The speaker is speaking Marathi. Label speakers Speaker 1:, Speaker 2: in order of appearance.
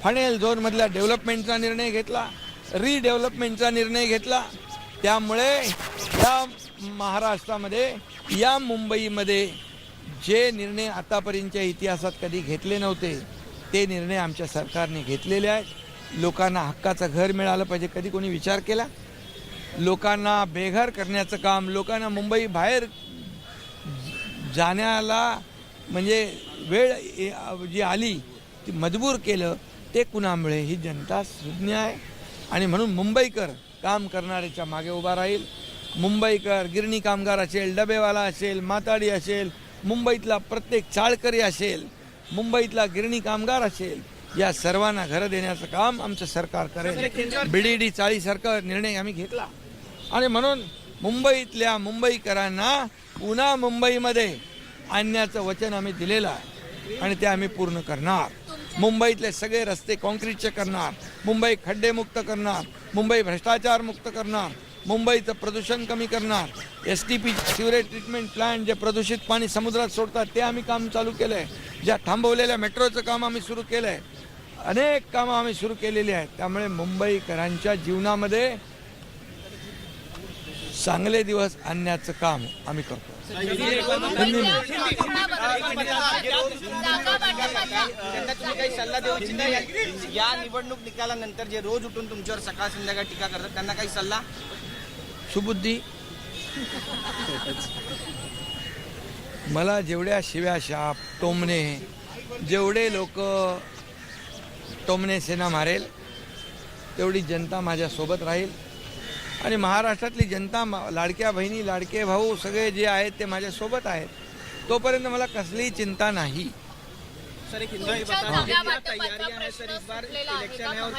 Speaker 1: हणेल झोनमधल्या डेव्हलपमेंटचा निर्णय घेतला, रिडेव्हलपमेंटचा निर्णय घेतला। त्यामुळे या महाराष्ट्रामध्ये, या मुंबईमध्ये जे निर्णय आतापर्यंतच्या इतिहासात कधी घेतले नव्हते ते निर्णय आमच्या सरकारने घेतलेले आहेत। लोकांना हक्काचं घर मिळालं पाहिजे, कधी कोणी विचार केला? लोकांना बेघर करण्याचं काम, लोकांना मुंबई बाहेर जाण्याला म्हणजे वेळ जी आली ती मजबूर केलं, ते कुणामुळे? ही जनता सुज्ञ आहे आणि म्हणून मुंबईकर काम करणाऱ्याच्या मागे उभा राहील। मुंबईकर गिरणी कामगार असेल, डबेवाला असेल, माताडी असेल, मुंबईतला प्रत्येक चाळकरी असेल, मुंबईतला गिरणी कामगार असेल, या सर्वांना घरं देण्याचं काम आमचं सरकार करेल। BDD चाळीसारखा निर्णय आम्ही घेतला आणि म्हणून मुंबईतल्या मुंबईकरांना पुन्हा मुंबईमध्ये आणण्याचं वचन आम्ही दिलेलं आहे आणि ते आम्ही पूर्ण करणार। मुंबईतले सगळे रस्ते काँक्रीटचे करणार, मुंबई खड्डेमुक्त करणार, मुंबई भ्रष्टाचार मुक्त करणार, मुंबईचं प्रदूषण कमी करणार। STP सिवरेज ट्रीटमेंट प्लांट जे प्रदूषित पाणी समुद्रात सोडतात ते आम्ही काम चालू केलं आहे। ज्या थांबवलेल्या मेट्रोचं काम आम्ही सुरू केलं आहे, अनेक कामं आम्ही सुरू केलेली आहेत। त्यामुळे मुंबईकरांच्या जीवनामध्ये चांगले दिवस आणण्याचं काम आम्ही करतो।
Speaker 2: सल्ला देऊ इच्छिता या निवडणूक निकालानंतर जे रोज उठून तुमच्यावर सकाळ संध्याकाळ टीका करतात त्यांना काही सल्ला?
Speaker 1: सुबुद्धी। मला जेवढ्या शिव्या शाप टोमणे, जेवढे लोक टोमणे सेना मारेल तेवढी जनता माझ्यासोबत राहील आणि महाराष्ट्रातली जनता, लाडक्या बहिणी लाडके भाऊ सगळे जे आहेत ते माझ्यासोबत आहेत। तोपर्यंत मला कसलीही चिंता नाही।
Speaker 2: सर एक हिंदू तैयारी है सर, इस बार इलेक्शन है और